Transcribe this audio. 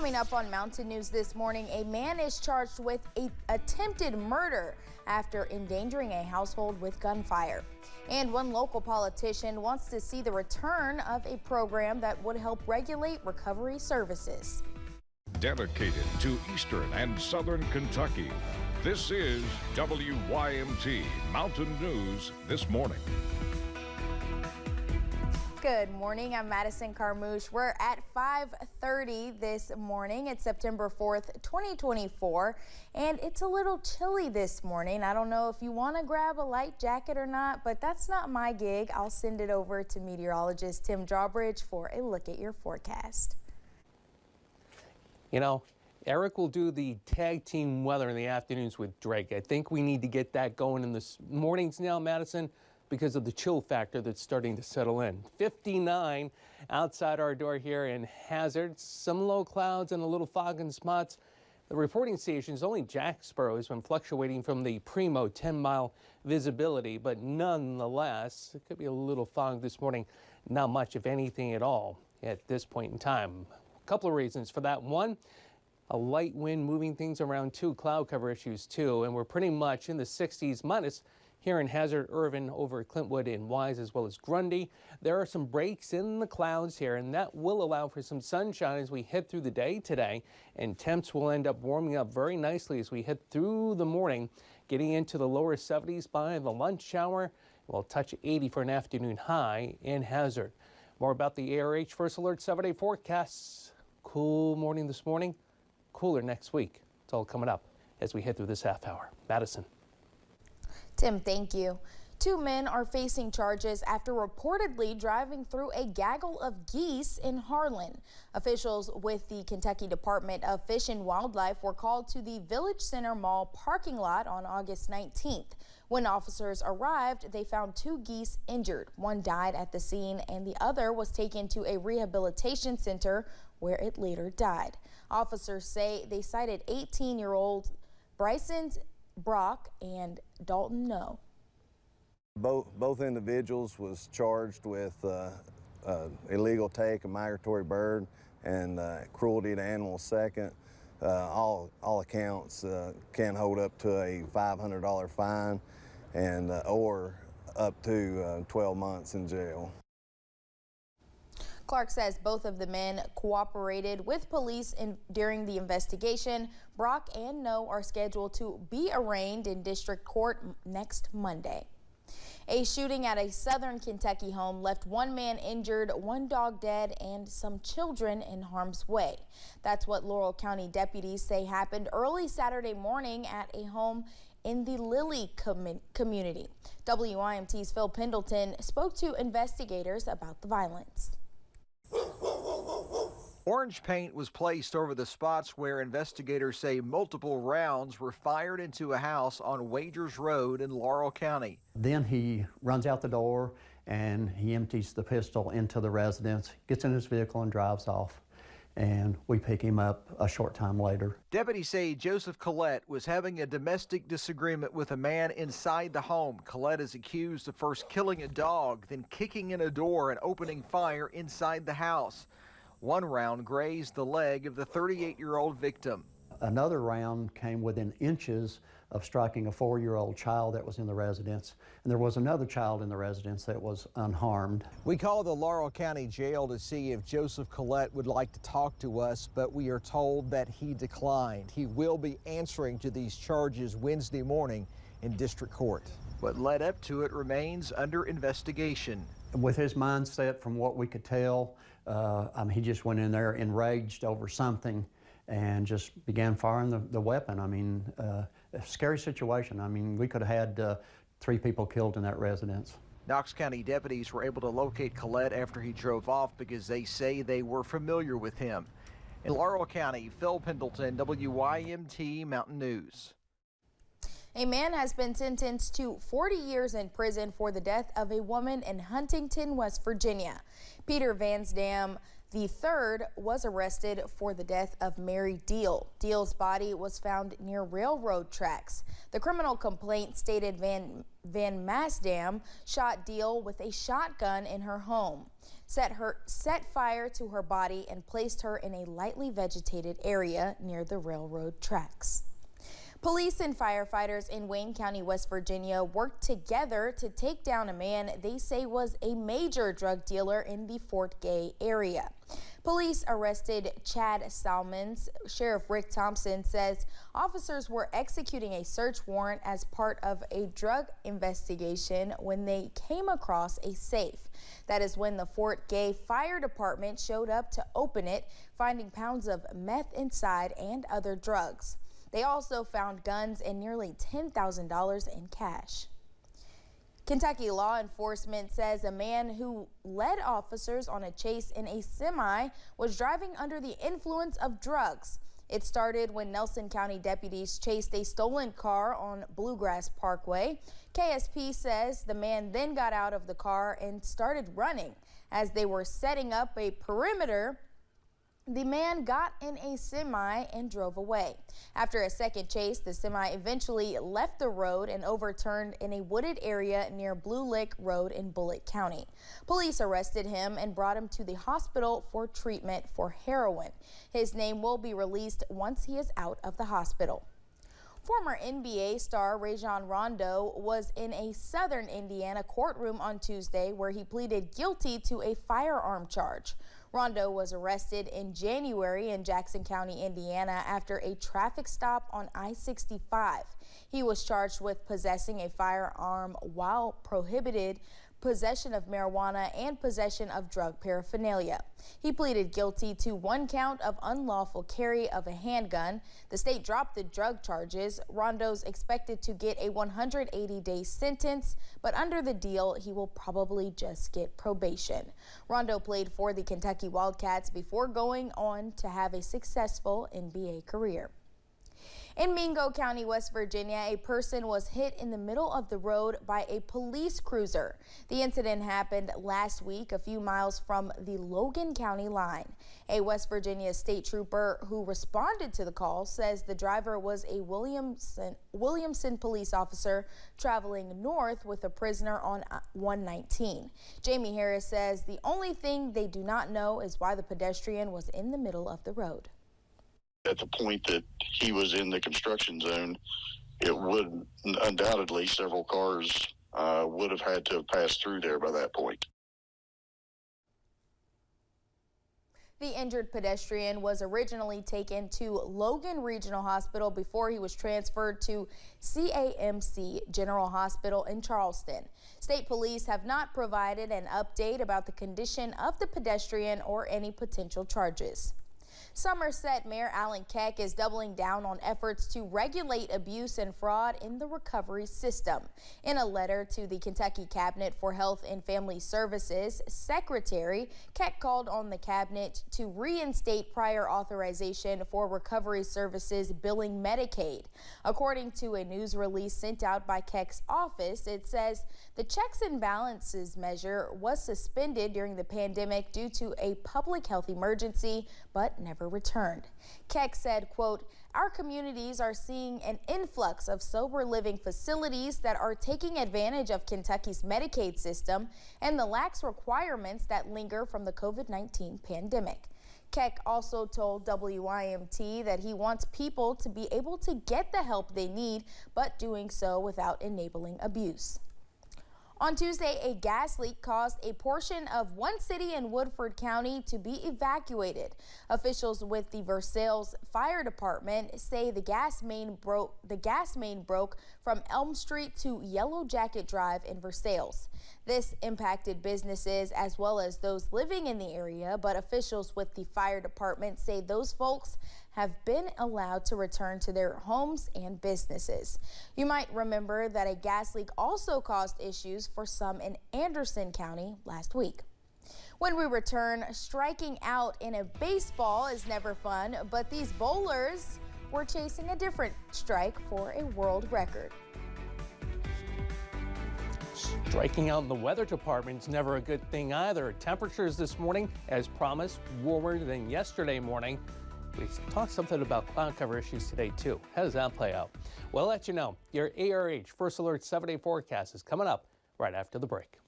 Coming up on Mountain News this morning, a man is charged with attempted murder after endangering a household with gunfire. And one local politician wants to see the return of a program that would help regulate recovery services. Dedicated to Eastern and Southern Kentucky, this is WYMT Mountain News This Morning. Good morning, I'm Madison Carmouche. We're at 5:30 this morning. It's September 4th, 2024, and it's a little chilly this morning. I don't know if you want to grab a light jacket or not, but that's not my gig. I'll send it over to meteorologist Tim Drawbridge for a look at your forecast. You know, Eric will do the tag team weather in the afternoons with Drake. I think we need to get that going in the mornings now, Madison, because of the chill factor that's starting to settle in. 59 outside our door here in Hazard. Some low clouds and a little fog in spots. The reporting stations, only Jacksboro has been fluctuating from the primo 10-mile visibility, but nonetheless, it could be a little fog this morning. Not much, if anything at all, at this point in time. A couple of reasons for that. One, a light wind moving things around. Two, cloud cover issues too, and we're pretty much in the 60s minus here in Hazard, Irvin, over Clintwood and Wise, as well as Grundy. There are some breaks in the clouds here, and that will allow for some sunshine as we head through the day today. And temps will end up warming up very nicely as we head through the morning, getting into the lower 70s by the lunch hour. We'll touch 80 for an afternoon high in Hazard. More about the ARH First Alert 7-day forecasts. Cool morning this morning, cooler next week. It's all coming up as we head through this half hour. Madison. Tim, thank you. Two men are facing charges after reportedly driving through a gaggle of geese in Harlan. Officials with the Kentucky Department of Fish and Wildlife were called to the Village Center Mall parking lot on August 19th. When officers arrived, they found two geese injured. One died at the scene and the other was taken to a rehabilitation center where it later died. Officers say they cited 18-year-old Bryson Brock and Dalton No. Both individuals was charged with illegal take of migratory bird and cruelty to animals second. All accounts can hold up to a $500 fine and or up to 12 months in jail. Clark says both of the men cooperated with police during the investigation. Brock and No are scheduled to be arraigned in district court next Monday. A shooting at a southern Kentucky home left one man injured, one dog dead, and some children in harm's way. That's what Laurel County deputies say happened early Saturday morning at a home in the Lilly community. WYMT's Phil Pendleton spoke to investigators about the violence. Orange paint was placed over the spots where investigators say multiple rounds were fired into a house on Wagers Road in Laurel County. Then he runs out the door and he empties the pistol into the residence, gets in his vehicle and drives off. And we pick him up a short time later. Deputies say Joseph Collette was having a domestic disagreement with a man inside the home. Collette is accused of first killing a dog, then kicking in a door and opening fire inside the house. One round grazed the leg of the 38-year-old victim. Another round came within inches of striking a 4-year-old child that was in the residence, and there was another child in the residence that was unharmed. We called the Laurel County Jail to see if Joseph Collette would like to talk to us, but we are told that he declined. He will be answering to these charges Wednesday morning in district court. What led up to it remains under investigation. With his mindset, from what we could tell, he just went in there enraged over something and just began firing the weapon. I mean, a scary situation. I mean, we could have had 3 people killed in that residence. Knox County deputies were able to locate Collette after he drove off because they say they were familiar with him. In Laurel County, Phil Pendleton, WYMT Mountain News. A man has been sentenced to 40 years in prison for the death of a woman in Huntington, West Virginia. Peter Vansdam III was arrested for the death of Mary Deal. Deal's body was found near railroad tracks. The criminal complaint stated Van Masdam shot Deal with a shotgun in her home. set fire to her body and placed her in a lightly vegetated area near the railroad tracks. Police and firefighters in Wayne County, West Virginia worked together to take down a man they say was a major drug dealer in the Fort Gay area. Police arrested Chad Salmons. Sheriff Rick Thompson says officers were executing a search warrant as part of a drug investigation when they came across a safe. That is when the Fort Gay Fire Department showed up to open it, finding pounds of meth inside and other drugs. They also found guns and nearly $10,000 in cash. Kentucky law enforcement says a man who led officers on a chase in a semi was driving under the influence of drugs. It started when Nelson County deputies chased a stolen car on Bluegrass Parkway. KSP says the man then got out of the car and started running. As they were setting up a perimeter, the man got in a semi and drove away. After a second chase, the semi eventually left the road and overturned in a wooded area near Blue Lick Road in Bullitt County. Police arrested him and brought him to the hospital for treatment for heroin. His name will be released once he is out of the hospital. Former NBA star Rajon Rondo was in a southern Indiana courtroom on Tuesday where he pleaded guilty to a firearm charge. Rondo was arrested in January in Jackson County, Indiana after a traffic stop on I-65. He was charged with possessing a firearm while prohibited, possession of marijuana, and possession of drug paraphernalia. He pleaded guilty to one count of unlawful carry of a handgun. The state dropped the drug charges. Rondo's expected to get a 180-day sentence, but under the deal, he will probably just get probation. Rondo played for the Kentucky Wildcats before going on to have a successful NBA career. In Mingo County, West Virginia, a person was hit in the middle of the road by a police cruiser. The incident happened last week a few miles from the Logan County line. A West Virginia state trooper who responded to the call says the driver was a Williamson police officer traveling north with a prisoner on 119. Jamie Harris says the only thing they do not know is why the pedestrian was in the middle of the road. At the point that he was in the construction zone, it would undoubtedly several cars would have had to have passed through there by that point. The injured pedestrian was originally taken to Logan Regional Hospital before he was transferred to CAMC General Hospital in Charleston. State police have not provided an update about the condition of the pedestrian or any potential charges. Somerset Mayor Alan Keck is doubling down on efforts to regulate abuse and fraud in the recovery system. In a letter to the Kentucky Cabinet for Health and Family Services Secretary, Keck called on the cabinet to reinstate prior authorization for recovery services billing Medicaid. According to a news release sent out by Keck's office, it says the checks and balances measure was suspended during the pandemic due to a public health emergency, but never returned. Keck said, quote, "Our communities are seeing an influx of sober living facilities that are taking advantage of Kentucky's Medicaid system and the lax requirements that linger from the COVID-19 pandemic." Keck also told WYMT that he wants people to be able to get the help they need, but doing so without enabling abuse. On Tuesday, a gas leak caused a portion of one city in Woodford County to be evacuated. Officials with the Versailles Fire Department say the gas main broke from Elm Street to Yellow Jacket Drive in Versailles. This impacted businesses as well as those living in the area, but officials with the fire department say those folks have been allowed to return to their homes and businesses. You might remember that a gas leak also caused issues for some in Anderson County last week. When we return, striking out in a baseball is never fun, but these bowlers were chasing a different strike for a world record. Striking out in the weather department is never a good thing either. Temperatures this morning, as promised, warmer than yesterday morning. We talked something about cloud cover issues today, too. How does that play out? We'll let you know. Your ARH First Alert 7-day forecast is coming up right after the break.